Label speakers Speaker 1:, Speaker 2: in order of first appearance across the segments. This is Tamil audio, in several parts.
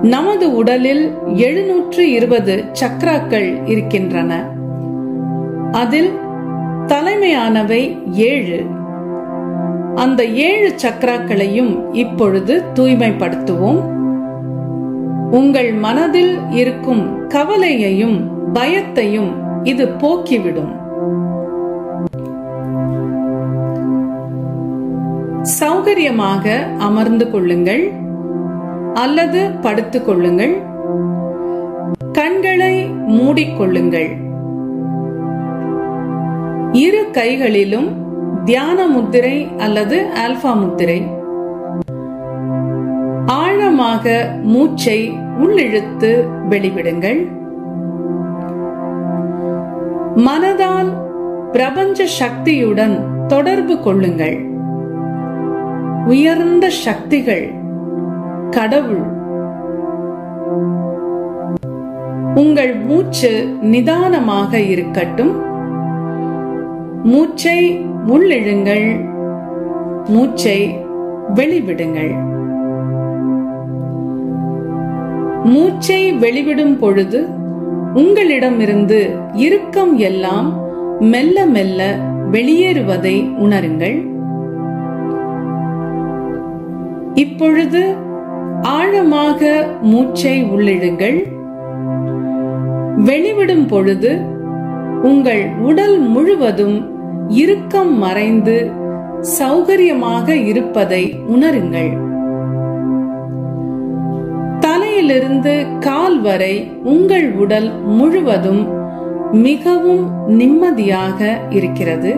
Speaker 1: நமது உடலில் 720 சக்ராக்கள் இருக்கின்றன. அதில் தலைமையானவை 7. அந்த 7 சக்ராக்களையும் இப்பொழுது தூய்மைப்படுத்துவோம். உங்கள் மனதில் இருக்கும் கவலையையும் பயத்தையும் இது போக்கிவிடும். சௌகரியமாக அமர்ந்து கொள்ளுங்கள் அல்லது படுத்துக் கொள்ளுங்கள். கண்களை மூடிக்கொள்ளுங்கள். இரு கைகளிலும் தியான முத்திரை அல்லது ஆல்பா முத்திரை. ஆழமாக மூச்சை உள்ளிழுத்து வெளிவிடுங்கள். மனதால் பிரபஞ்ச சக்தியுடன் தொடர்பு கொள்ளுங்கள். உயர்ந்த சக்திகள், கடவுள். உங்கள் மூச்சு நிதானமாக இருக்கட்டும். மூச்சை உள்ளிழுங்கள், மூச்சை வெளிவிடுங்கள். மூச்சை வெளிவிடும் பொழுது உங்களிடமிருந்து இறுக்கம் எல்லாம் மெல்ல மெல்ல வெளியேறுவதை உணருங்கள். இப்பொழுது ஆழமாக மூச்சை உள்ளிழுங்கள். வெளிவிடும் பொழுது உங்கள் உடல் முழுவதும் இறுக்கம் மறைந்து சௌகரியமாக இருப்பதை உணருங்கள். தலையிலிருந்து கால் வரை உங்கள் உடல் முழுவதும் மிகவும் நிம்மதியாக இருக்கிறது.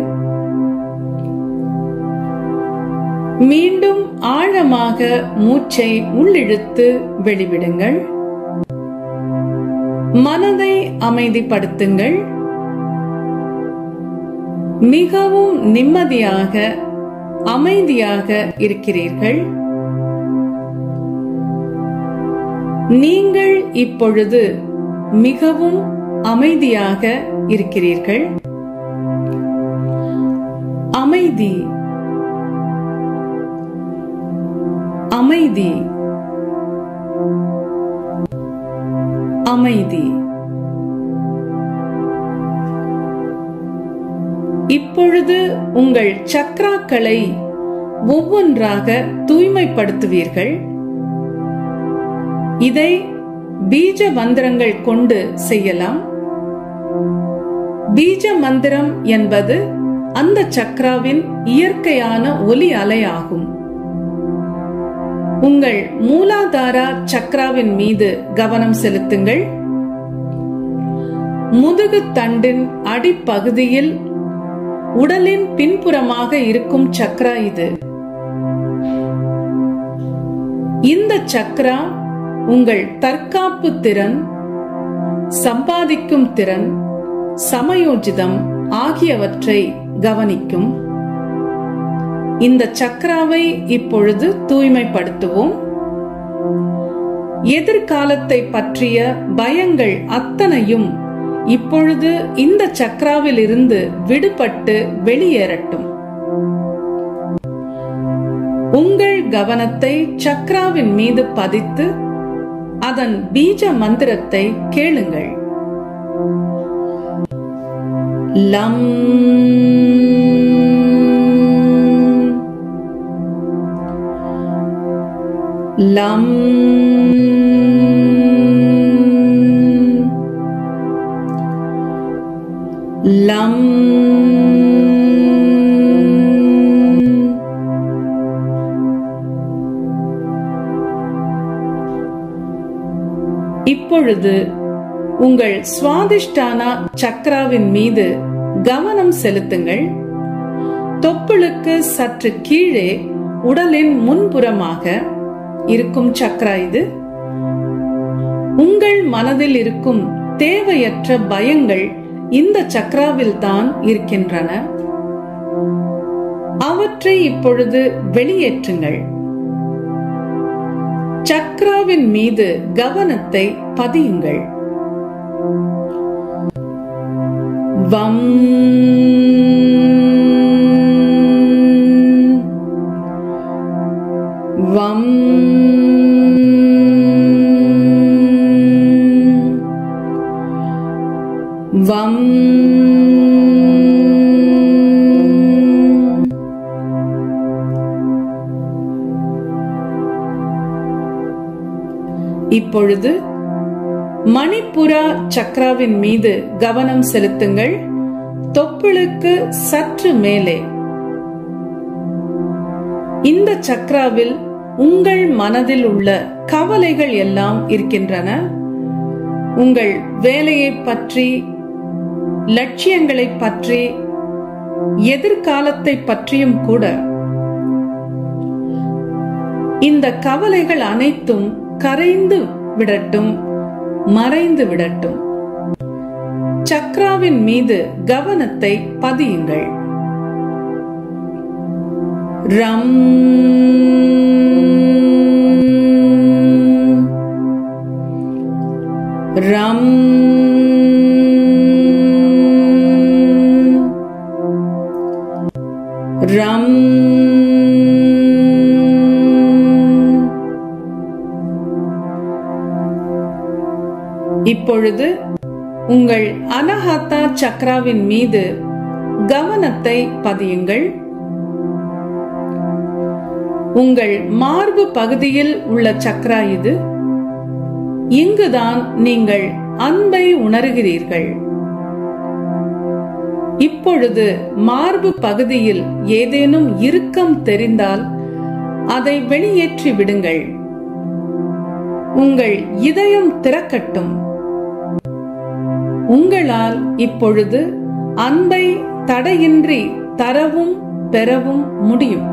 Speaker 1: மீண்டும் ஆழமாக மூச்சை உள்ளிழுத்து வெளிவிடுங்கள். மனதை அமைதிப்படுத்துங்கள். மிகவும் நிம்மதியாக அமைதியாக இருக்கிறீர்கள். நீங்கள் இப்பொழுது மிகவும் அமைதியாக இருக்கிறீர்கள். அமைதி, அமைதி, அமைதி. இப்பொழுது உங்கள் சக்ராக்களை ஒவ்வொன்றாக தூய்மைப்படுத்துவீர்கள். இதை பீஜ மந்திரங்கள் கொண்டு செய்யலாம். பீஜ மந்திரம் என்பது அந்த சக்ராவின் இயற்கையான ஒலி அலையாகும். உங்கள் மூலாதாரா சக்ராவின் மீது கவனம் செலுத்துங்கள். முதுகு தண்டின் அடிப்பகுதியில் உடலின் பின்புறமாக இருக்கும் சக்ரா இது. இந்த சக்ரா உங்கள் தற்காப்பு திறன், சம்பாதிக்கும் திறன், சமயோஜிதம் ஆகியவற்றை கவனிக்கும். இந்த சக்ராவை இப்பொழுது தூய்மைப்படுத்துவோம். எதிர்காலத்தை பற்றிய பயங்கள் அத்தனையும் இப்பொழுது இந்த சக்ராவில் இருந்து விடுபட்டு வெளியேறட்டும். உங்கள் கவனத்தை சக்ராவின் மீது பதித்து அதன் பீஜ மந்திரத்தை கேளுங்கள். லம் லம் லம். இப்பொழுது உங்கள் சுவாதிஷ்டான சக்ராவின் மீது கவனம் செலுத்துங்கள். தொப்புளுக்கு சற்று கீழே உடலின் முன்புறமாக இருக்கும் சக்ரா இது. உங்கள் மனதில் இருக்கும் தேவையற்ற பயங்கள் இந்த சக்ராவில் தான் இருக்கின்றன. அவற்றை இப்பொழுது வெளியேற்றுங்கள். சக்ராவின் மீது கவனத்தை பதியுங்கள். வம் வம் இப்பொழுது மணிப்புரா சக்ராவின் மீது கவனம் செலுத்துங்கள். தொப்புளுக்கு சற்று மேலே. இந்த சக்ராவில் உங்கள் மனதில் உள்ள கவலைகள் எல்லாம் இருக்கின்றன. உங்கள் வேலையை பற்றி, லட்சியங்களை பற்றி, எதிர்காலத்தை பற்றியும் கூட. இந்த கவலைகள் அனைத்தும் கரைந்து விடட்டும், மறைந்து விடட்டும். சக்ராவின் மீது கவனத்தை பதியுங்கள். ரம் ரம் ரம். இப்பொழுது உங்கள் அனஹதா சக்ராவின் மீது கவனத்தை பதியுங்கள். உங்கள் மார்பு பகுதியில் உள்ள சக்ரா இது. இங்குதான் நீங்கள் அன்பை உணர்கிறீர்கள். இப்பொழுது மார்பு பகுதியில் ஏதேனும் இறுக்கம் தெரிந்தால் அதை வெளியேற்றி விடுங்கள். உங்கள் இதயம் திறக்கட்டும். உங்களால் இப்பொழுது அன்பை தடையின்றி தரவும் பெறவும் முடியும்.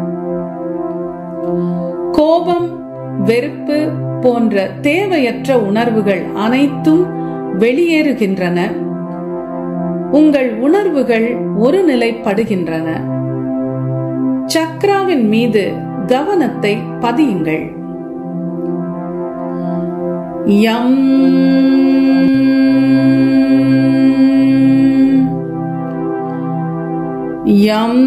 Speaker 1: கோபம், வெறுப்பு போன்ற தேவையற்ற உணர்வுகள் அனைத்தும் வெளியேறுகின்றன. உங்கள் உணர்வுகள் ஒருநிலைப்படுகின்றன. சக்ராவின் மீது கவனத்தை பதியுங்கள். யம் யம்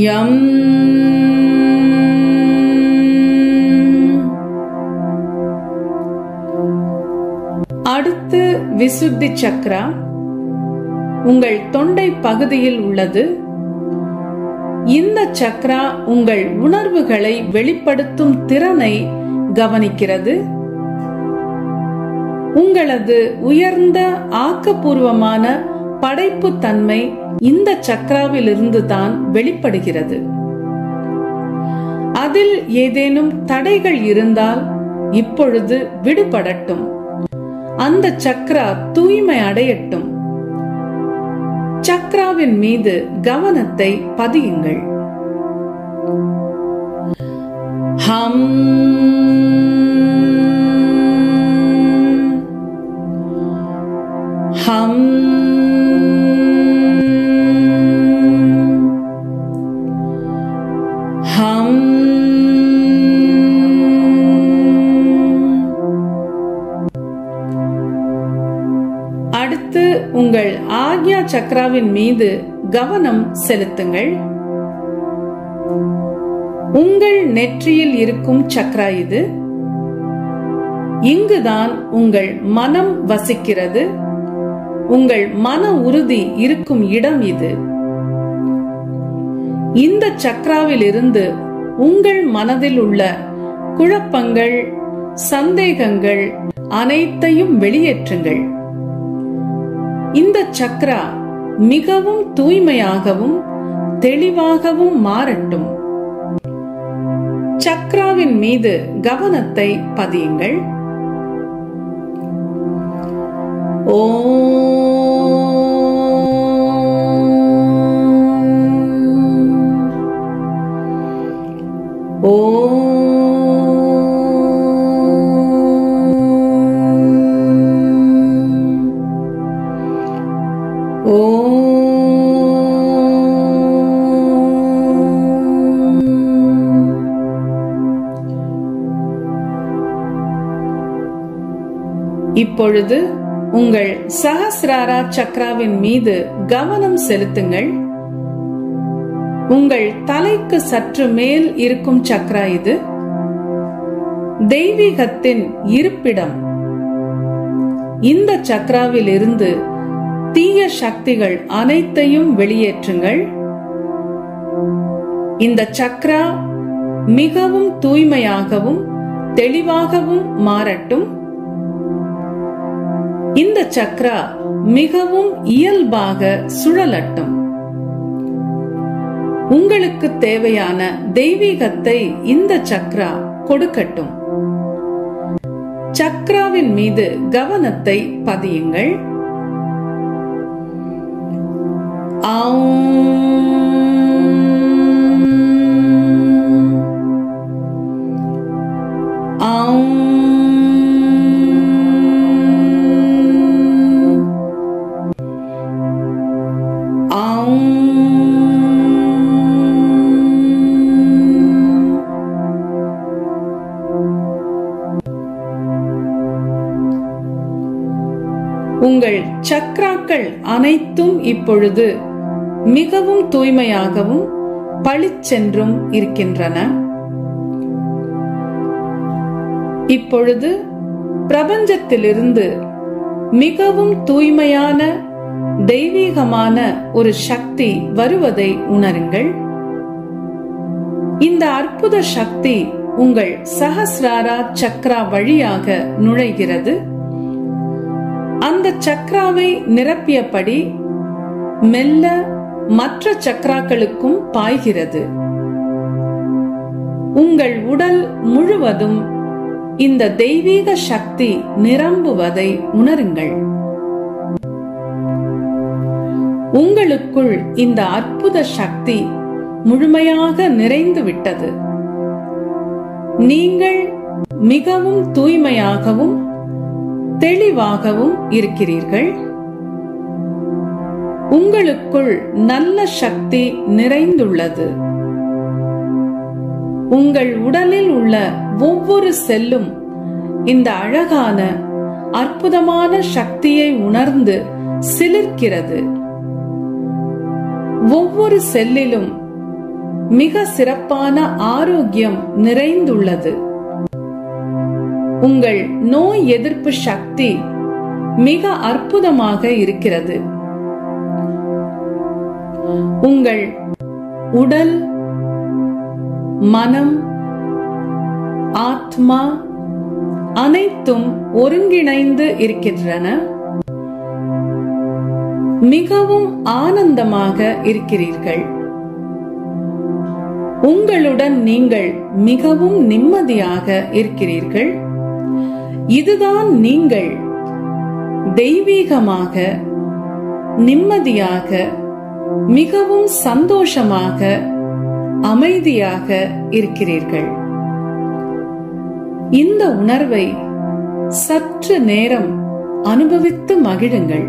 Speaker 1: யம். அடுத்து விசுத்தி சக்ரா உங்கள் தொண்டை பகுதியில் உள்ளது. இந்த சக்ரா உங்கள் உணர்வுகளை வெளிப்படுத்தும் திறனை கவனிக்கிறது. உங்களது உயர்ந்த ஆக்கப்பூர்வமான படைப்பு தன்மை இந்த சக்ராவில் இருந்துதான் வெளிப்படுகிறது. அதில் ஏதேனும் தடைகள் இருந்தால் இப்பொழுது விடுபடட்டும். அந்த சக்ரா தூய்மை அடையட்டும். சக்ராவின் மீது கவனத்தை பதியுங்கள். ஹம் ஹம் ஹம். அடுத்து உங்கள் ஆக்ஞா சக்ராவின் மீது கவனம் செலுத்துங்கள். உங்கள் நெற்றியில் இருக்கும் சக்ரா இது. இங்குதான் உங்கள் மனம் வசிக்கிறது. உங்கள் மன உறுதி இருக்கும் இடம் இது. இந்த சக்ராவில் இருந்து உங்கள் மனதில் உள்ள குழப்பங்கள், சந்தேகங்கள் அனைத்தையும் வெளியேற்றுங்கள். இந்த சக்ரா மிகவும் தூய்மையாகவும் தெளிவாகவும் மாறட்டும். சக்ராவின் மீது கவனத்தை பதியுங்கள். ஓம் ஓம் ஓம். இப்பொழுது உங்கள் சஹஸ்ராரா சக்ராவின் மீது கவனம் செலுத்துங்கள். உங்கள் தலைக்கு சற்று மேல் இருக்கும் சக்ரா இது. தெய்வீகத்தின் இருப்பிடம். இந்த சக்ராவில் இருந்து தீய சக்திகள் அனைத்தையும் வெளியேற்றுங்கள். இந்த சக்ரா மிகவும் தூய்மையாகவும் தெளிவாகவும் மாறட்டும். இந்த சக்ரா மிகவும் இயல்பாக சுழலட்டும். உங்களுக்கு தேவையான தெய்வீகத்தை இந்த சக்ரா கொடுக்கட்டும். சக்ராவின் மீது கவனத்தை பதியுங்கள். உங்கள் சக்ராக்கள் அனைத்தும் இப்பொழுது மிகவும் தூய்மையாகவும் பளிச்சென்றும் இருக்கின்றன. இப்பொழுது பிரபஞ்சத்திலிருந்து மிகவும் தூய்மையான தெய்வீகமான ஒரு சக்தி வருவதை உணருங்கள். இந்த அற்புத சக்தி உங்கள் சஹஸ்ராரா சக்ரா வழியாக நுழைகிறது. அந்த சக்ராவை நிரப்பியபடி மெல்ல மற்ற சக்ராக்களுக்கும் பாய்கிறது. உங்கள் உடல் முழுவதும் இந்த தெய்வீக சக்தி நிரம்புவதை உணருங்கள். உங்களுக்குள் இந்த அற்புத சக்தி முழுமையாக நிறைந்து விட்டது. நீங்கள் மிகவும் தூய்மையாகவும் தெளிவாகவும் இருக்கிறீர்கள். உங்களுக்குள் நல்ல சக்தி நிறைந்துள்ளது. உங்கள் உடலில் உள்ள ஒவ்வொரு செல்லும் இந்த அழகான அற்புதமான சக்தியை உணர்ந்து சிலிர்க்கிறது. ஒவ்வொரு செல்லிலும் மிக சிறப்பான ஆரோக்கியம் நிறைந்துள்ளது. உங்கள் நோய் எதிர்ப்பு சக்தி மிக அற்புதமாக இருக்கிறது. உங்கள் உடல், மனம், ஆத்மா அனைத்தும் ஒருங்கிணைந்து இருக்கின்றன. மிகவும் ஆனந்தமாக இருக்கிறீர்கள். உங்களுடன் நீங்கள் மிகவும் நிம்மதியாக இருக்கிறீர்கள். இதுதான் நீங்கள் தெய்வீகமாக, நிம்மதியாக, மிகவும் சந்தோஷமாக, அமைதியாக இருக்கிறீர்கள். இந்த உணர்வை சற்று நேரம் அனுபவித்து மகிழுங்கள்.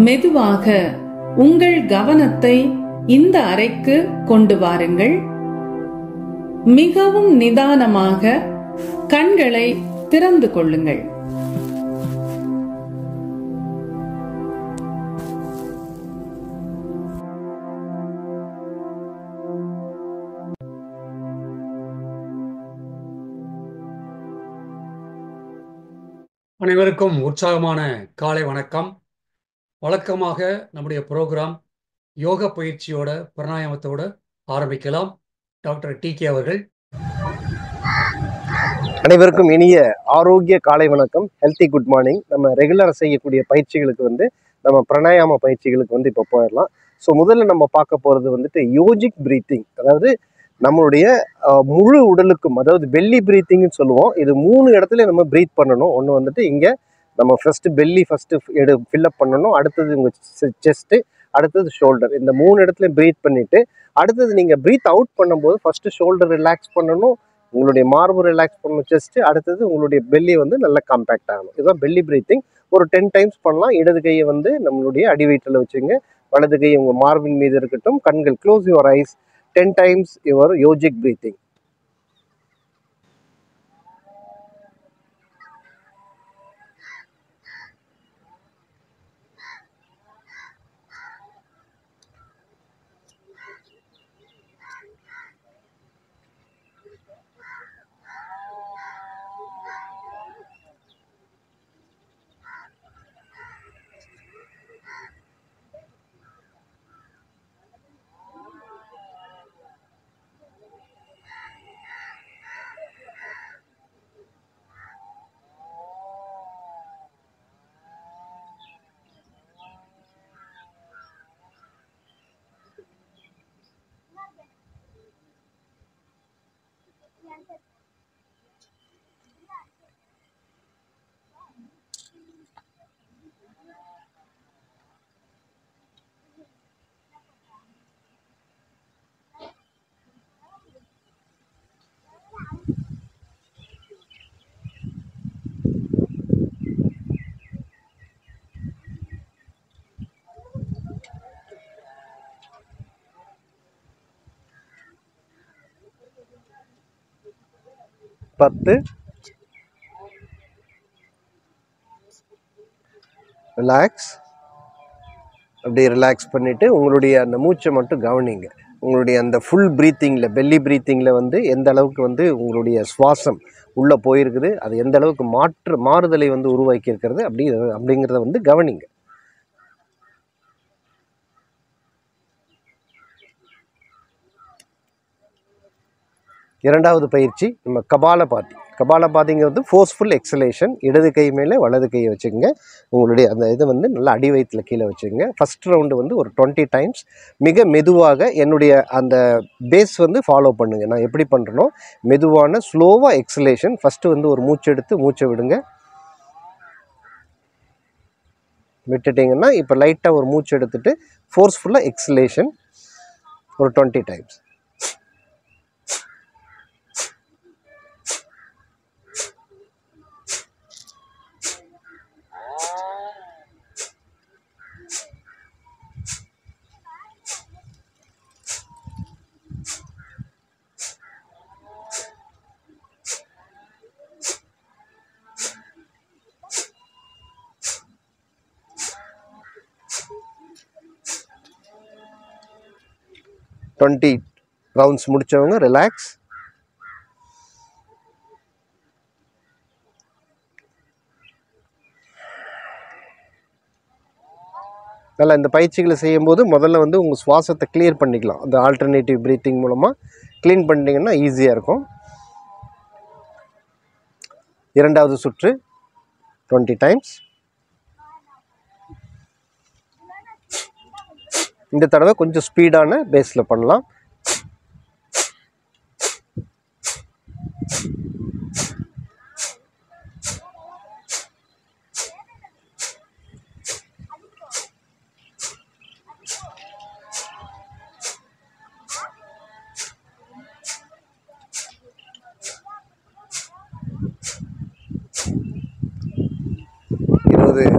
Speaker 1: மெதுவாக உங்கள் கவனத்தை இந்த அறைக்கு கொண்டு வாருங்கள். மிகவும் நிதானமாக கண்களை திறந்து கொள்ளுங்கள்.
Speaker 2: அனைவருக்கும் உற்சாகமான காலை வணக்கம். வழக்கமாக நம்முடைய ப்ரோக்ராம் யோக பயிற்சியோட பிராணாயாமத்தோட ஆரம்பிக்கலாம். டாக்டர் டிகே அவர்கள்.
Speaker 3: அனைவருக்கும் இனிய ஆரோக்கிய காலை வணக்கம். Healthy good morning. நம்ம ரெகுலராக செய்யக்கூடிய பயிற்சிகளுக்கு நம்ம பிராணாயாம பயிற்சிகளுக்கு இப்போ போயிடலாம். ஸோ முதல்ல நம்ம பார்க்க போகிறது யோஜிக் பிரீத்திங். அதாவது நம்மளுடைய முழு உடலுக்கும், அதாவது பெல்லி பிரீத்திங்னு சொல்லுவோம். இது 3 இடத்துல நம்ம பிரீத் பண்ணணும். ஒன்று இங்கே நம்ம ஃபஸ்ட்டு பெல்லி ஃபில்லப் பண்ணணும். அடுத்தது உங்கள் செஸ்ட்டு, அடுத்தது ஷோல்டர். இந்த 3 இடத்துல ப்ரீத் பண்ணிவிட்டு அடுத்தது நீங்கள் ப்ரீத் அவுட் பண்ணும்போது ஃபஸ்ட்டு ஷோல்டர் ரிலாக்ஸ் பண்ணணும், உங்களுடைய மார்பு ரிலாக்ஸ் பண்ணணும் செஸ்ட்டு, அடுத்தது உங்களுடைய பெல்லி வந்து நல்லா காம்பேக்ட் ஆகணும். இதுதான் பெல்லி ப்ரீத்திங். ஒரு 10 டைம்ஸ் பண்ணலாம். இடது கையை வந்து நம்மளுடைய அடிவயிற்றில் வச்சுங்க, வலது கை உங்கள் மார்பின் மீது இருக்கட்டும். கண்கள் close your eyes. 10 times your yogic breathing. பத்து. ரிலாக்ஸ். அப்படியே ரிலாக்ஸ் பண்ணிவிட்டு உங்களுடைய அந்த மூச்சை மட்டும் கவனிங்க. உங்களுடைய அந்த ஃபுல் ப்ரீத்திங்கில், பெல்லி ப்ரீத்திங்கில் வந்து எந்த அளவுக்கு வந்து உங்களுடைய சுவாசம் உள்ளே போயிருக்குது, அது எந்த அளவுக்கு மாறுதலை வந்து உருவாக்கி இருக்கிறது அப்படிங்கிறத வந்து கவனிங்க. இரண்டாவது பயிற்சி நம்ம கபாலபாதி. கபாலபாதிங்கிறது forceful exhalation. இடது கை மேலே வலது கையை வச்சுக்கோங்க. உங்களுடைய அந்த இதை வந்து நல்லா அடி வயிற்றில் கீழே வச்சுக்கோங்க. ஃபஸ்ட் ரவுண்டு வந்து ஒரு 20 டைம்ஸ் மிக மெதுவாக என்னுடைய அந்த பேஸ் வந்து ஃபாலோ பண்ணுங்கள். நான் எப்படி பண்ணுறனோ மெதுவான ஸ்லோவாக எக்ஸலேஷன். ஃபஸ்ட்டு வந்து ஒரு மூச்சு எடுத்து மூச்சை விடுங்க. விட்டுட்டிங்கன்னா இப்போ லைட்டாக ஒரு மூச்சு எடுத்துகிட்டு ஃபோர்ஸ்ஃபுல்லாக எக்ஸலேஷன் ஒரு 20 டைம்ஸ். ரவுண்ட்ஸ் முடித்தவங்க ரிலாக்ஸ். நல்லா இந்த பயிற்சிகளை செய்யும்போது முதல்ல வந்து உங்கள் சுவாசத்தை கிளியர் பண்ணிக்கலாம். அந்த ஆல்டர்னேட்டிவ் ப்ரீத்திங் மூலமாக க்ளீன் பண்ணிட்டீங்கன்னா ஈஸியாக இருக்கும். இரண்டாவது சுற்று 20 டைம்ஸ். இந்த தடவை கொஞ்சம் ஸ்பீடான பேஸில் பண்ணலாம்.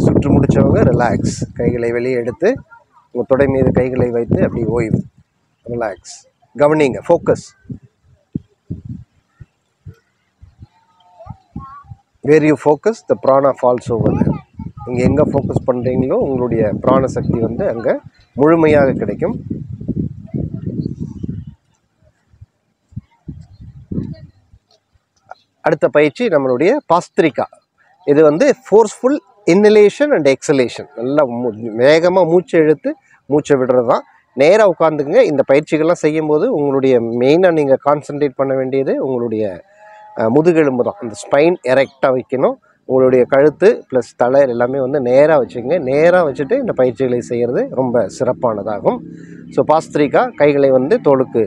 Speaker 3: சுற்று முடித்தவங்க ரிலாக்ஸ். கைகளை வெளியே எடுத்து உங்கள் தொடை மீது கைகளை வைத்து அப்படி ஓய்வு. ரிலாக்ஸ். கவனிங்க. Focus. Where you focus the prana falls over. நீங்கள் எங்கே ஃபோக்கஸ் பண்ணுறீங்களோ உங்களுடைய பிராண சக்தி வந்து அங்கே முழுமையாக கிடைக்கும். அடுத்த பயிற்சி நம்மளுடைய பாஸ்திரிகா. இது வந்து ஃபோர்ஸ்ஃபுல் இன்ஹலேஷன் அண்ட் எக்ஸலேஷன். நல்லா வேகமாக மூச்சை இழுத்து மூச்சை விடுறது தான். நேராக உட்காந்துக்குங்க. இந்த பயிற்சிகள்லாம் செய்யும்போது உங்களுடைய மெயினாக நீங்கள் கான்சன்ட்ரேட் பண்ண வேண்டியது உங்களுடைய முதுகெலும்பு தான். அந்த ஸ்பைன் எரெக்டாக வைக்கணும். உங்களுடைய கழுத்து ப்ளஸ் தலை எல்லாமே வந்து நேராக வச்சுக்கோங்க. நேராக வச்சுட்டு இந்த பயிற்சிகளை செய்கிறது ரொம்ப சிறப்பானதாகும். ஸோ பாஸ்திரிகா. கைகளை வந்து தோளுக்கு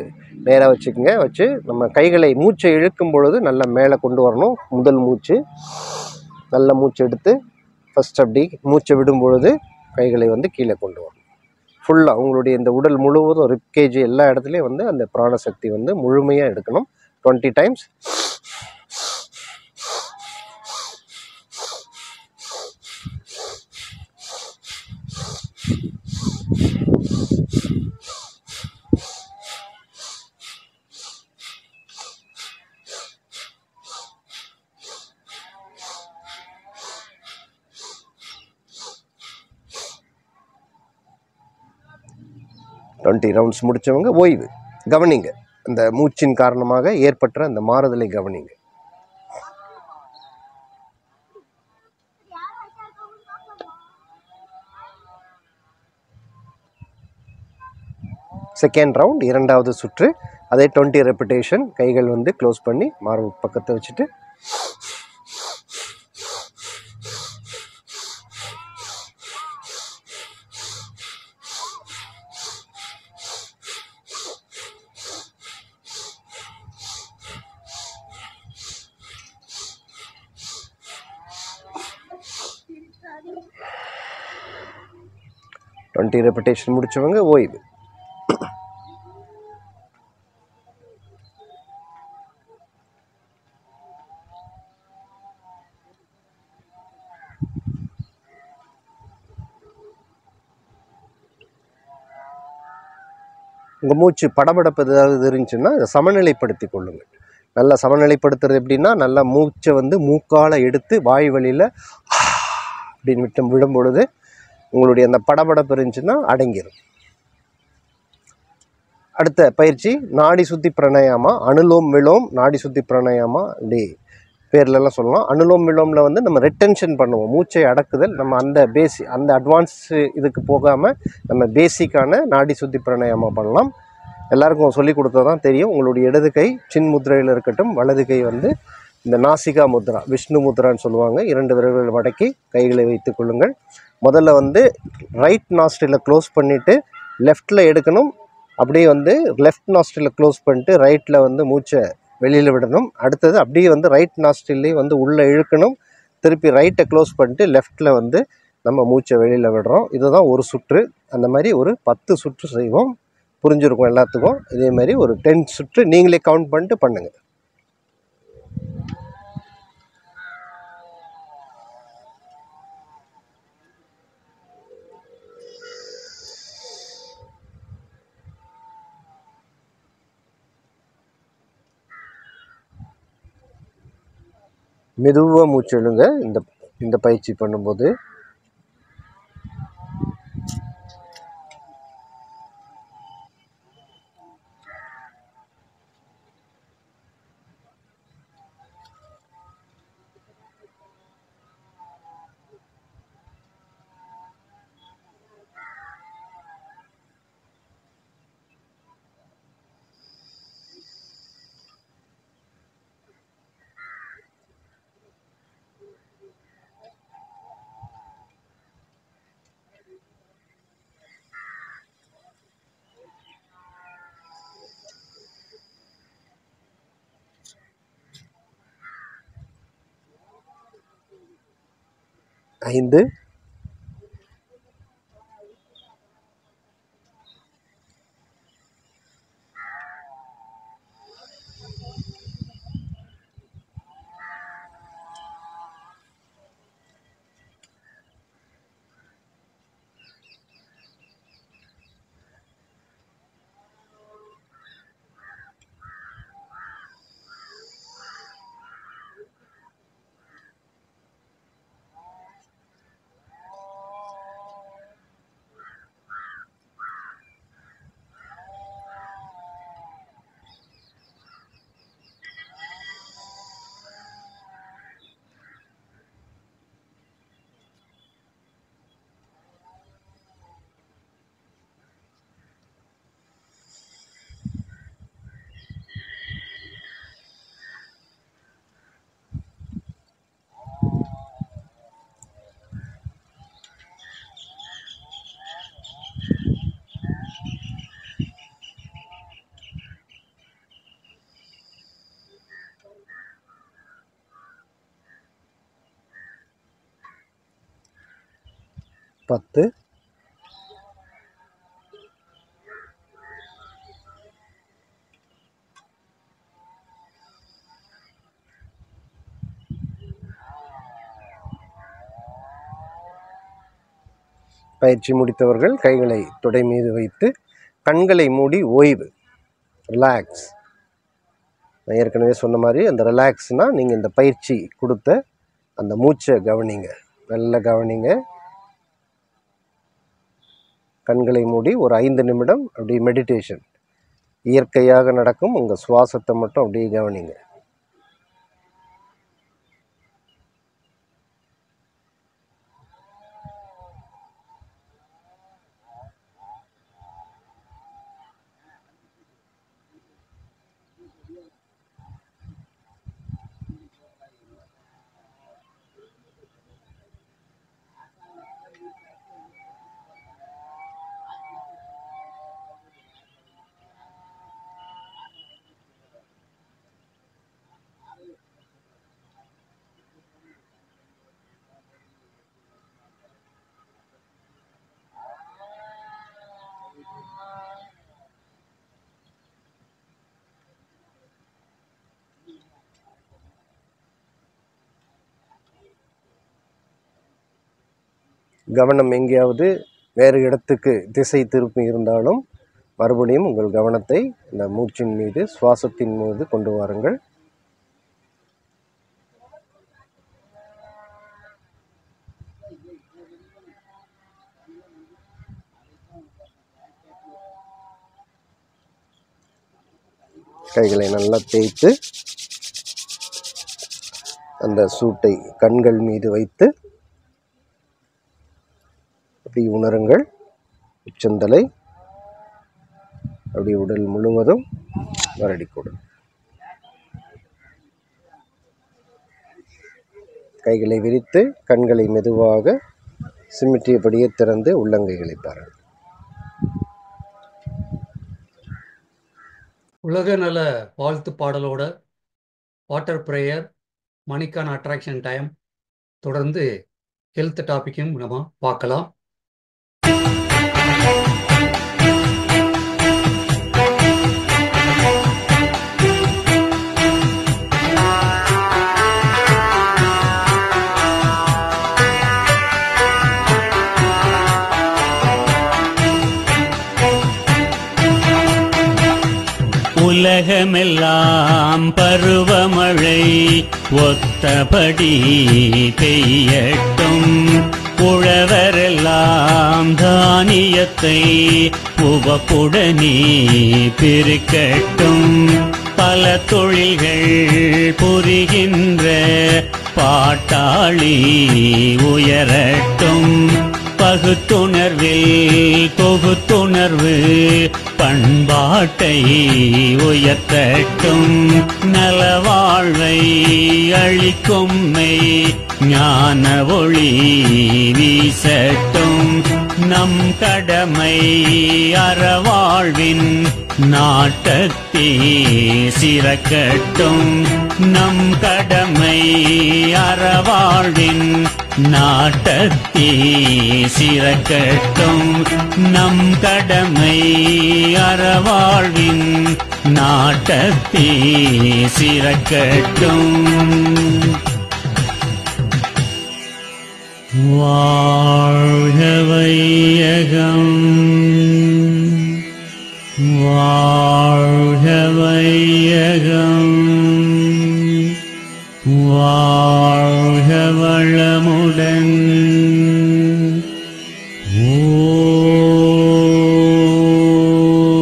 Speaker 3: நேராக வச்சுக்கோங்க. வச்சு நம்ம கைகளை மூச்சை இழுக்கும் பொழுது நல்லா மேலே கொண்டு வரணும். முதல் மூச்சு நல்ல மூச்சு எடுத்து ஃபஸ்ட் அப்படி மூச்சை விடும் பொழுது கைகளை வந்து கீழே கொண்டு வரணும். ஃபுல்லாக உங்களுடைய இந்த உடல் முழுவதும் ரிப்கேஜ் எல்லா இடத்துலையும் வந்து அந்த பிராணசக்தி வந்து முழுமையாக எடுக்கணும். 20 டைம்ஸ். ரவுண்ட்ஸ் முடித்தவங்க ஓய்வு கவனிங்க. அந்த மூச்சின் காரணமாக ஏற்பட்ட அந்த மாறுதலை கவனிங்க. செகண்ட் ரவுண்ட், இரண்டாவது சுற்று. அதே 20 ரெப்பிட்டேஷன். கைகள் வந்து க்ளோஸ் பண்ணி மார்பு பக்கத்தை வச்சுட்டு ரெப்பிட்டேஷன் முடிச்சவங்க ஓய்வு. உங்கள் மூச்சு படபடப்பு ஏதாவது இருந்துச்சுன்னா அதை சமநிலைப்படுத்தி கொள்ளுங்கள். நல்லா சமநிலைப்படுத்துறது எப்படின்னா, நல்லா மூச்சை வந்து மூக்கால் எடுத்து வாய் வழியில் அப்படின்னு விடும் பொழுது உங்களுடைய அந்த படபடப்பு இருந்துச்சுன்னா அடங்கிடும். அடுத்த பயிற்சி நாடி சுத்தி பிராணாயாமா, அனுலோம் விலோம் நாடி சுத்தி பிராணாயாமா, இப்படி பேர்லலாம் சொல்லலாம். அனுலோம் விலோமில் வந்து நம்ம ரெட்டென்ஷன் பண்ணுவோம், மூச்சை அடக்குதல். நம்ம அந்த அட்வான்ஸ் இதுக்கு போகாமல் நம்ம பேசிக்கான நாடி சுத்தி பிராணாயாமா பண்ணலாம். எல்லாருக்கும் சொல்லி கொடுத்ததான் தெரியும். உங்களுடைய இடது கை சின் முத்ரையில் இருக்கட்டும், வலது கை வந்து இந்த நாசிகா முத்ரா, விஷ்ணு முத்ரான்னு சொல்லுவாங்க. 2 விரல்கள் மடக்கி கைகளை வைத்து கொள்ளுங்கள். முதல்ல வந்து ரைட் நாஸ்ட்ரியில் க்ளோஸ் பண்ணிவிட்டு லெஃப்டில் எடுக்கணும். அப்படியே வந்து லெஃப்ட் நாஸ்ட்ரியில் க்ளோஸ் பண்ணிட்டு ரைட்டில் வந்து மூச்சை வெளியில் விடணும். அடுத்தது அப்படியே வந்து ரைட் நாஸ்ட்ரிலே வந்து உள்ளே இழுக்கணும். திருப்பி ரைட்டை க்ளோஸ் பண்ணிட்டு லெஃப்டில் வந்து நம்ம மூச்சை வெளியில் விடுறோம். இதுதான் ஒரு சுற்று. அந்த மாதிரி ஒரு 10 சுற்று செய்வோம். புரிஞ்சிருக்கும் எல்லாத்துக்கும். இதே மாதிரி ஒரு 10 சுற்று நீங்களே கவுண்ட் பண்ணிட்டு பண்ணுங்கள். மெதுவாக மூச்சு எழுங்க. இந்த பயிற்சி பண்ணும்போது ஐந்து, 10, பயிற்சி முடித்தவர்கள் கைகளை தொடை மீது வைத்து கண்களை மூடி ஓய்வு, ரிலாக்ஸ். நான் ஏற்கனவே சொன்ன மாதிரி அந்த ரிலாக்ஸ்னால் நீங்கள் இந்த பயிற்சி கொடுத்த அந்த மூச்சை கவனிங்க, நல்ல கவனிங்க. கண்களை மூடி ஒரு 5 நிமிடம் அப்படி மெடிடேஷன், இயற்கையாக நடக்கும் உங்கள் சுவாசத்தை மட்டும் அப்படியே கவனிங்க. கவனம் எங்கேயாவது வேறு இடத்துக்கு திசை திருப்பி இருந்தாலும் மறுபடியும் உங்கள் கவனத்தை இந்த மூச்சின் மீது, சுவாசத்தின் மீது கொண்டு வாருங்கள். கைகளை நல்லா தேய்த்து அந்த சூட்டை கண்கள் மீது வைத்து அப்படி உணருங்கள். உச்சந்தலை அப்படி உடல் முழுவதும் வருடிக்கொடு. கைகளை விரித்து கண்களை மெதுவாக சிமிட்டியபடியே திறந்து உள்ளங்கைகளை பாருங்கள்.
Speaker 2: உலக நல வாழ்த்து பாடலோட வாட்டர் ப்ரேயர், மணிக்கான அட்ராக்ஷன் டைம், தொடர்ந்து ஹெல்த் டாபிக்கும் நம்ம பார்க்கலாம்.
Speaker 4: உலகமெல்லாம் பருவமழை ஒத்தபடி பெய்யட்டும். உழவரெல்லாம் தானியத்தை உவப்புடனே பெருக்கட்டும். பல தொழில்கள் புரிகின்ற பாட்டாளி உயரட்டும். பகுத்துணர்வில் தொகுத்துணர்வு பண்பாட்டை உயர்த்தட்டும். நலவாழ்வை அளிக்கும் மெய் ஞான ஒளி வீசட்டும். நம் கடமை அறவாழ்வின் நாட்டத்தே சிறக்கட்டும். நம் கடமை அறவாழ்வின் நாட்டத்தே சிறக்கட்டும். நம் கடமை அறவாழ்வின் நாட்டத்தே சிறக்கட்டும். வாழ்க வையகம், வாழ்க வையகம், வாழ்க வளமுடன்.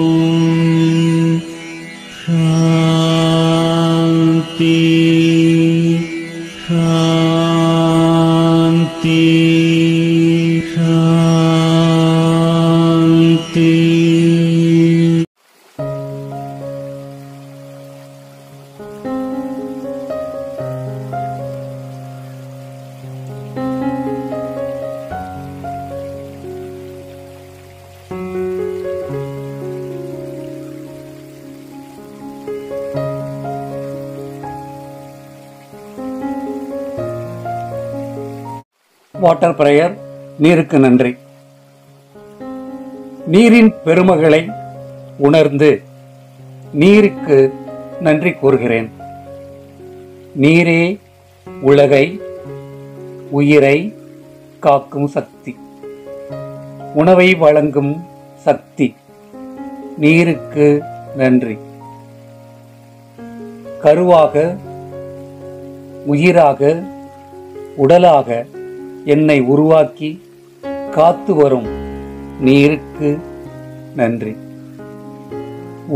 Speaker 4: ஓம் சாந்தி சாந்தி சாந்தி.
Speaker 2: வாட்டர் ப்ரேயர், நீருக்கு நன்றி. நீரின் பெருமகளை உணர்ந்து நீருக்கு நன்றி கூறுகிறேன். நீரே உலகை, உயிரை காக்கும் சக்தி.
Speaker 5: உணவை வழங்கும் சக்தி. நீருக்கு நன்றி. கருவாக, உயிராக, உடலாக என்னை உருவாக்கி காத்து வரும் நீருக்கு நன்றி.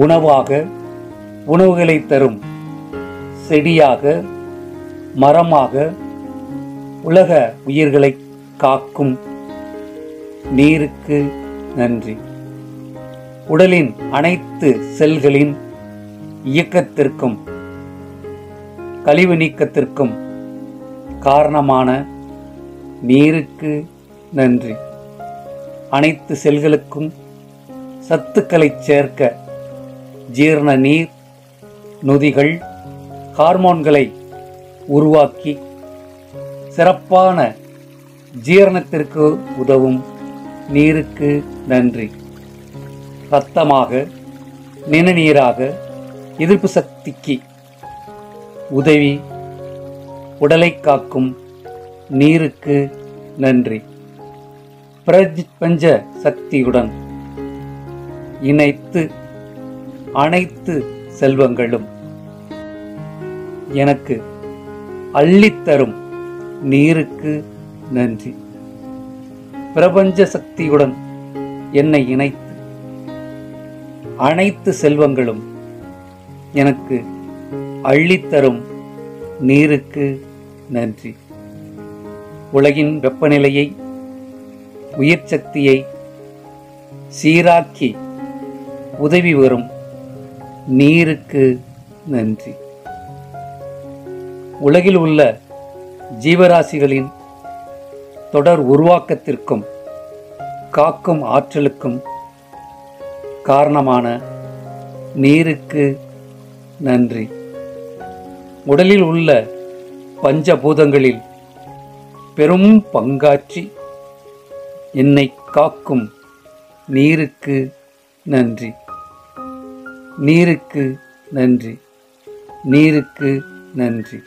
Speaker 5: உணவாக உணவுகளை தரும் செடியாக, மரமாக உலக உயிர்களை காக்கும் நீருக்கு நன்றி. உடலின் அனைத்து செல்களின் இயக்கத்திற்கும் கழிவு நீக்கத்திற்கும் காரணமான நீருக்கு நன்றி. அனைத்து செல்களுக்கும் சத்துக்களை சேர்க்க ஜீரண நீர், நொதிகள், ஹார்மோன்களை உருவாக்கி சிறப்பான ஜீரணத்திற்கு உதவும் நீருக்கு நன்றி. இரத்தமாக, நிணநீராக எதிர்ப்பு சக்திக்கு உதவி உடலை காக்கும் நீருக்கு நன்றி. பிரபஞ்ச சக்தியுடன் இணைத்து அனைத்து செல்வங்களும் எனக்கு அள்ளித்தரும் நீருக்கு நன்றி. பிரபஞ்ச சக்தியுடன் என்னை இணைத்து அனைத்து செல்வங்களும் எனக்கு அள்ளித்தரும் நீருக்கு நன்றி. உலகின் வெப்பநிலையை, உயிர் சக்தியை சீராக்கி உதவி வரும் நீருக்கு நன்றி. உலகில் உள்ள ஜீவராசிகளின் தொடர் உருவாக்கத்திற்கும் காக்கும் ஆற்றலுக்கும் காரணமான நீருக்கு நன்றி. உடலில் உள்ள பஞ்சபூதங்களில் பெரும் பங்காற்றி என்னை காக்கும் நீருக்கு நன்றி. நீருக்கு நன்றி. நீருக்கு நன்றி.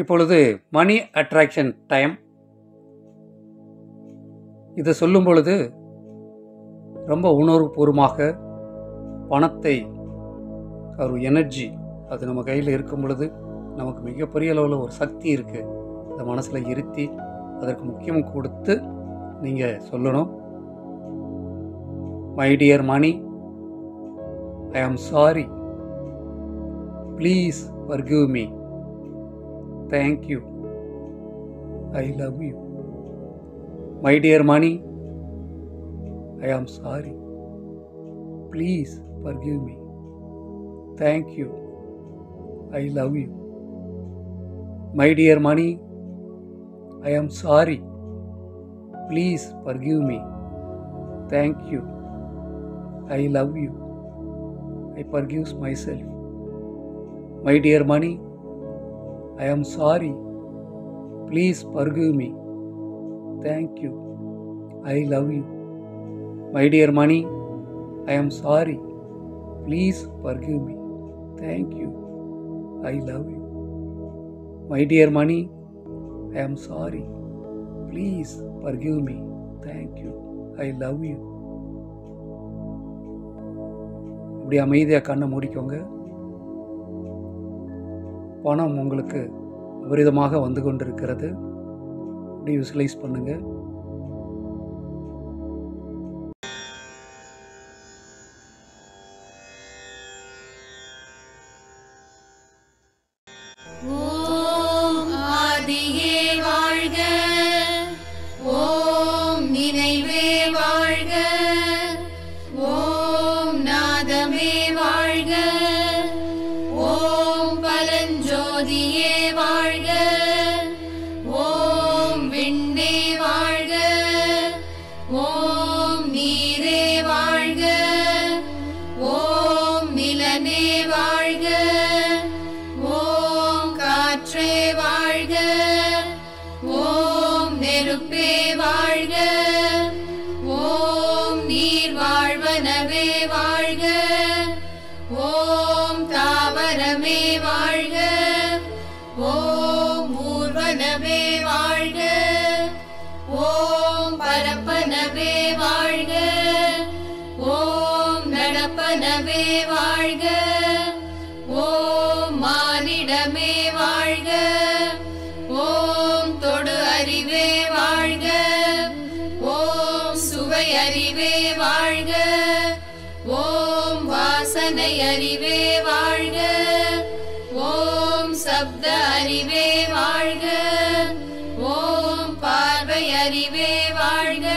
Speaker 5: இப்பொழுது மணி அட்ராக்ஷன் டைம். இதை சொல்லும் பொழுது ரொம்ப உணர்வுபூர்வமாக பணத்தை, ஒரு எனர்ஜி, அது நம்ம கையில் இருக்கும் பொழுது நமக்கு மிகப்பெரிய அளவில் ஒரு சக்தி இருக்குது. அதை மனசில் இருத்தி அதற்கு முக்கியம் கொடுத்து நீங்கள் சொல்லணும். My dear Mani, I am sorry, please forgive me. Thank you. I love you. My dear money, I am sorry. Please forgive me. Thank you. I love you. My dear money, I am sorry. Please forgive me. Thank you. I love you. I forgive myself. My dear money, I am sorry. Please forgive me. Thank you. I love you. My dear money, I am sorry. Please forgive me. Thank you. I love you. My dear money, I am sorry. Please forgive me. Thank you. I love you. இப்படி அமைதியாக கண்ணை மூடிக்கோங்க. பணம் உங்களுக்கு விபரீதமாக வந்து கொண்டிருக்கிறது. இப்படி விசுவலைஸ் பண்ணுங்க.
Speaker 6: ஓம் ஆதியே வாழ்க, ஓம் நினைவே வாழ்க, ஓம் நாதமே வாழ்க, ஓம் பரஞ்சோதியே வாழ்க, ஓம் விண்ண நெருப்பே வாழ்க. ஓம் நீர் வாழ்வனவே வாழ்க. ஓம் தாவரமே வாழ்க. ஓம் ஊர்வனவே வாழ்க. ஓம் பரப்பனவே வாழ்க. ஓம் நடப்பனவே வாழ்க. ஓம் மானிடமே வாழ்க. ஓம் தொடு அறிவே வாழ்க. ஓம் சுவை அறிவே வாழ்க. ஓம் வாசனை அறிவே வாழ்க. ஓம் சப்த அறிவே வாழ்க. ஓம் பார்வை அறிவே வாழ்க.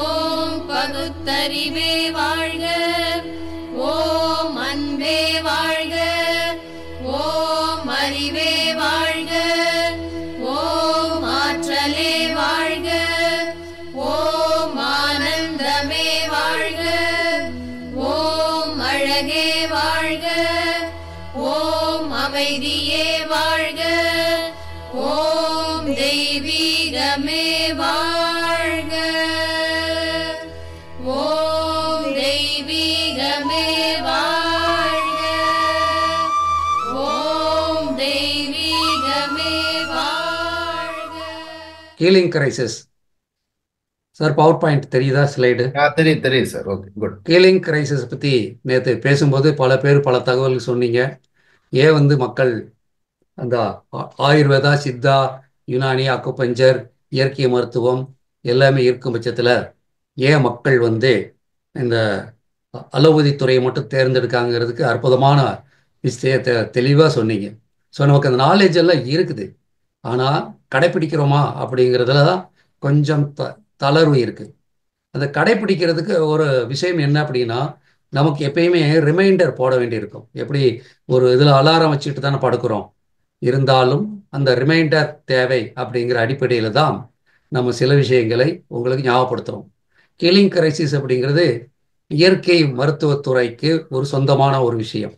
Speaker 6: ஓம் பகுத்தறிவே வாழ்க. ஓம் அன்பே வாழ்க. ஓம் அறிவே வாழ்க. ஓம் ஆற்றலே வாழ்க. ஓம் ஆனந்தமே வாழ்க. ஓம் அழகே வாழ்க. ஓம் அமைதியே வாழ்க. ஓம் தெய்வீகமே வாழ்க. ஓம் தெய்வீகமே வாழ்க. ஓம் தெய்வீகமே வாழ்க.
Speaker 2: Healing crisis. Sir power point தெரியுதா ஸ்லைடு?
Speaker 7: தெரியுது sir. Okay, good.
Speaker 2: Healing crisis பற்றி நேற்று பேசும்போது பல பேர் பல தகவல் சொன்னீங்க. ஏன் மக்கள் அந்த ஆயுர்வேதா, சித்தா, யுனானி, அக்குபஞ்சர், இயற்கை மருத்துவம் எல்லாமே இருக்கும் பட்சத்தில் ஏன் மக்கள் இந்த அலோபதி துறையை மட்டும் தேர்ந்தெடுக்காங்கிறதுக்கு அற்புதமான விஷயத்தை தெளிவாக சொன்னீங்க. ஸோ நமக்கு அந்த நாலேஜ் எல்லாம் இருக்குது, ஆனால் கடைப்பிடிக்கிறோமா அப்படிங்கிறதுல தான் கொஞ்சம் தளர்வு இருக்குது. அதை கடைப்பிடிக்கிறதுக்கு ஒரு விஷயம் என்ன அப்படின்னா, நமக்கு எப்பயுமே ரிமைண்டர் போட வேண்டியிருக்கும். எப்படி ஒரு இதில் அலாரம் வச்சுட்டு தானே படுக்கிறோம், இருந்தாலும் அந்த ரிமைண்டர் தேவை. அப்படிங்கிற அடிப்படையில் தான் நம்ம சில விஷயங்களை உங்களுக்கு ஞாபகப்படுத்துகிறோம். ஹீலிங் கிரைசிஸ் அப்படிங்கிறது இயற்கை மருத்துவத்துறைக்கு ஒரு சொந்தமான ஒரு விஷயம்.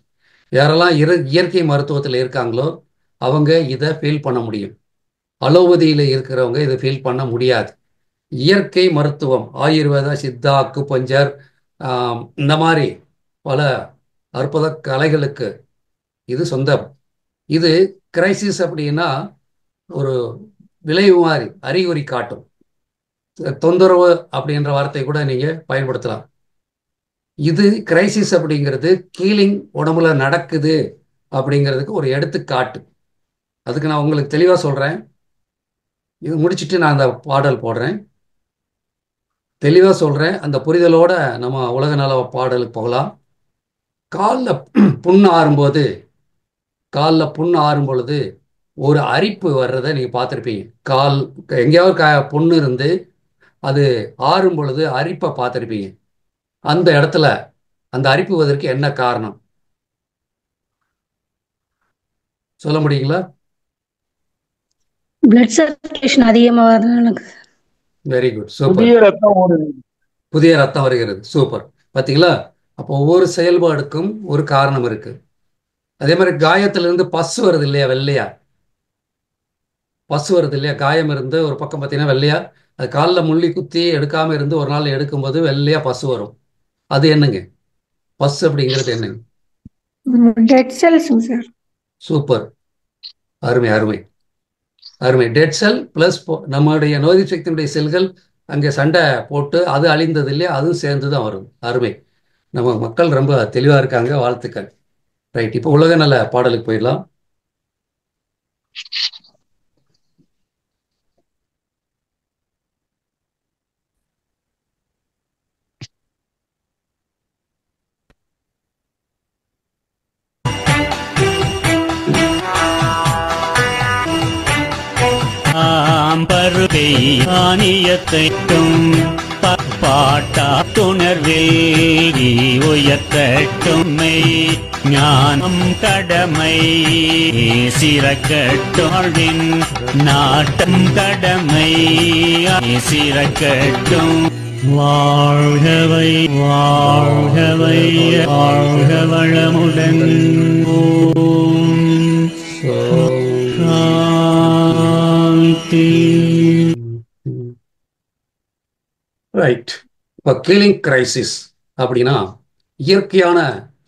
Speaker 2: யாரெல்லாம் இயற்கை மருத்துவத்தில் இருக்காங்களோ அவங்க இதை ஃபீல் பண்ண முடியும். அலோபதியில் இருக்கிறவங்க இதை ஃபீல் பண்ண முடியாது. இயற்கை மருத்துவம், ஆயுர்வேதா, சித்தா, அக்குபஞ்சர், இந்த மாதிரி பல அற்புத கலைகளுக்கு இது சொந்தம். இது கிரைசிஸ் அப்படின்னா ஒரு விளைவு மாதிரி அறிகுறி காட்டும். தொந்தரவு அப்படின்ற வார்த்தை கூட நீங்கள் பயன்படுத்தலாம். இது கிரைசிஸ் அப்படிங்கிறது ஹீலிங் உடம்புல நடக்குது அப்படிங்கிறதுக்கு ஒரு எடுத்துக்காட்டு. அதுக்கு நான் உங்களுக்கு தெளிவாக சொல்கிறேன். இது முடிச்சுட்டு நான் அந்த பாடல் போடுறேன். தெளிவாக சொல்கிறேன். அந்த புரிதலோட நம்ம உலக நல பாடலுக்கு போகலாம். காலில் புண்ணு ஆறும் பொழுது ஒரு அரிப்பு வர்றதை நீங்கள் பார்த்துருப்பீங்க. கால் எங்கேயாவது புண்ணு இருந்து அது ஆறும் பொழுது அரிப்பை பார்த்துருப்பீங்க. அந்த இடத்துல அந்த அரிப்பு வருவதற்கு என்ன காரணம் சொல்ல முடியுங்களா?
Speaker 8: பிளட் சர்க்குலேஷன் அதிகமாக.
Speaker 2: Very good, super. புதிய ரத்தம் வருகிறது. சூப்பர். பார்த்தீங்களா? அப்போ ஒவ்வொரு செயல்பாடுக்கும் ஒரு காரணம் இருக்கு. அதே மாதிரி காயத்திலிருந்து பஸ் வருது இல்லையா, வெள்ளையா பஸ் வருது இல்லையா, காயம் இருந்து ஒரு பக்கம் பார்த்தீங்கன்னா வெள்ளையா, அது காலில் முள்ளி குத்தி எடுக்காம இருந்து ஒரு நாள் எடுக்கும்போது வெள்ளையா பஸ் வரும். அது என்னங்க பஸ் அப்படிங்கிறது? என்னங்க?
Speaker 8: Dead cells sir.
Speaker 2: சூப்பர், அருமை அருமை அருமை. டெட் செல் பிளஸ் நம்மளுடைய நோய் சக்தியினுடைய செல்கள் அங்கே சண்டை போட்டு அது அழிந்தது இல்லையா, அதுவும் சேர்ந்து தான் வரும். அருமை. நம்ம மக்கள் ரொம்ப தெளிவாக இருக்காங்க, வாழ்த்துக்கள். ரைட், இப்போ உலக நல பாடலுக்கு போயிடலாம்.
Speaker 4: பருதை ஆணியத்தைட்டும் பாட்டா துணர்வில் உயர்த்தட்டுமை ஞானம் கடமை சிறக்கட்டோழின் நாட்டம் கடமை சிறக்கட்டும். வாழ்கவை வாழ்கவை வாழ்க வளமுடன். ஓம் சாந்தி.
Speaker 2: ரைட். இப்போ கீலிங் கிரைசிஸ் அப்படின்னா இயற்கையான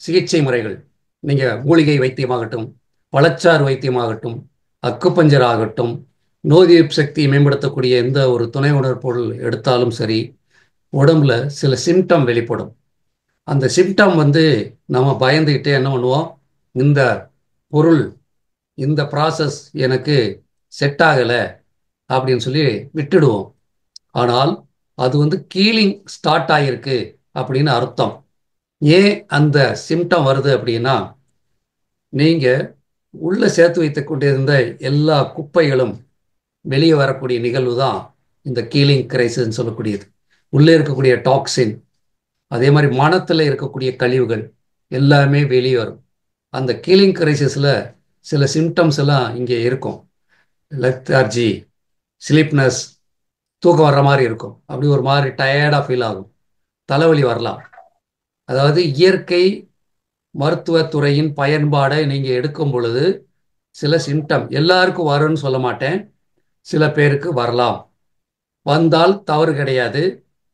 Speaker 2: சிகிச்சை முறைகள். நீங்கள் மூலிகை வைத்தியமாகட்டும், பழச்சாறு வைத்தியமாகட்டும், அக்குப்பஞ்சர் ஆகட்டும், நோய் எதிர்ப்பு சக்தியை மேம்படுத்தக்கூடிய எந்த ஒரு துணை உணவுப் பொருள் எடுத்தாலும் சரி, உடம்புல சில சிம்டம் வெளிப்படும். அந்த சிம்டம் நம்ம பயந்துக்கிட்டே என்ன பண்ணுவோம், இந்த பொருள், இந்த ப்ராசஸ் எனக்கு செட் ஆகலை அப்படின்னு சொல்லி விட்டுடுவோம். ஆனால் அது கீலிங் ஸ்டார்ட் ஆகிருக்கு அப்படின்னு அர்த்தம். ஏன் அந்த சிம்டம் வருது அப்படின்னா, நீங்கள் உள்ளே சேர்த்து வைத்து கொண்டிருந்த எல்லா குப்பைகளும் வெளியே வரக்கூடிய நிகழ்வு தான் இந்த கீலிங் கிரைசிஸ்ன்னு சொல்லக்கூடியது. உள்ளே இருக்கக்கூடிய டாக்ஸின், அதே மாதிரி மனத்தில் இருக்கக்கூடிய கழிவுகள் எல்லாமே வெளியே வரும். அந்த கீலிங் கிரைசிஸில் சில சிம்டம்ஸ் எல்லாம் இங்கே இருக்கும். லெத்தார்ஜி, ஸ்லீப்னஸ், தூக்கம் வர்ற மாதிரி இருக்கும், அப்படி ஒரு மாதிரி டயர்டாக ஃபீல் ஆகும், தலைவலி வரலாம். அதாவது இயற்கை மருத்துவத்துறையின் பயன்பாடை நீங்கள் எடுக்கும் பொழுது சில சிம்டம் எல்லாருக்கும் வரும்னு சொல்ல மாட்டேன், சில பேருக்கு வரலாம். வந்தால் தவறு கிடையாது.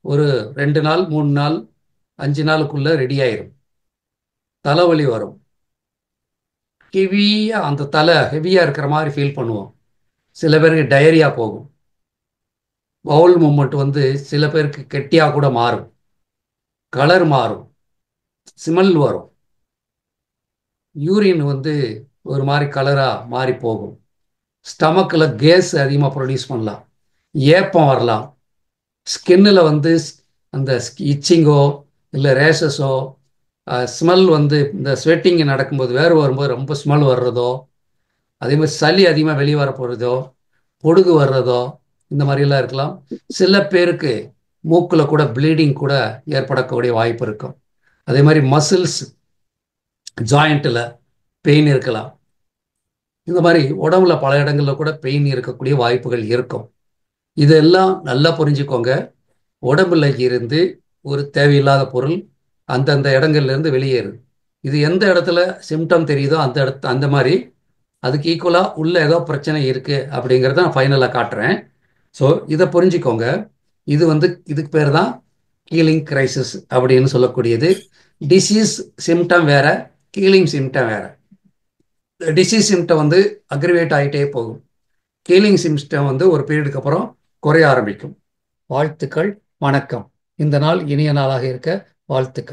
Speaker 2: ஒரு 2 நாள் 3 நாள் 5 நாளுக்குள்ள ரெடி ஆயிரும். தலைவலி வரும், ஹெவியாக அந்த தலை ஹெவியாக இருக்கிற மாதிரி ஃபீல் பண்ணுவோம். சில பேருக்கு டயரியா போகும். பவுல் மூமெண்ட் சில பேருக்கு கெட்டியாக கூட மாறும், கலர் மாறும், ஸ்மெல் வரும், யூரின் ஒரு மாதிரி கலராக மாறி போகும், ஸ்டமக்கில் கேஸ் அதிகமாக ப்ரொடியூஸ் பண்ணலாம், ஏப்பம் வரலாம், ஸ்கின்னில் அந்த இச்சிங்கோ இல்லை ரேஷஸோ, ஸ்மெல் இந்த ஸ்வெட்டிங் நடக்கும்போது வேறு வரும்போது ரொம்ப ஸ்மெல் வர்றதோ, அதே மாதிரி சளி அதிகமாக வெளியே வர போகிறதோ, பொடுகு வர்றதோ, இந்த மாதிரிலாம் இருக்கலாம். சில பேருக்கு மூக்கில் கூட ப்ளீடிங் கூட ஏற்படக்கூடிய வாய்ப்பு இருக்கும். அதே மாதிரி மசில்ஸ் ஜாயிண்ட்டில் பெயின் இருக்கலாம். இந்த மாதிரி உடம்புல பல இடங்களில் கூட பெயின் இருக்கக்கூடிய வாய்ப்புகள் இருக்கும். இதெல்லாம் நல்லா புரிஞ்சுக்கோங்க. உடம்புல இருந்து ஒரு தேவையில்லாத பொருள் அந்தந்த இடங்கள்லேருந்து வெளியேறுது. இது எந்த இடத்துல சிம்டம் தெரியுதோ அந்த மாதிரி அதுக்கு ஈக்குவலாக உள்ள ஏதோ பிரச்சனை இருக்குது அப்படிங்கிறத நான் ஃபைனலாக காட்டுறேன். ஸோ இதை புரிஞ்சுக்கோங்க. இது இதுக்கு பேர் தான் கீலிங் கிரைசிஸ் அப்படின்னு சொல்லக்கூடியது. டிசீஸ் சிம்டம் வேற, கீலிங் சிம்டம் வேற. டிசீஸ் சிம்டம் அக்ரிவேட் ஆகிட்டே போகும். கீலிங் சிம்டம் ஒரு பீரியடுக்கு அப்புறம் குறைய ஆரம்பிக்கும். வாழ்த்துக்கள், வணக்கம். இந்த நாள் இனிய நாளாக இருக்க வாழ்த்துக்கள்.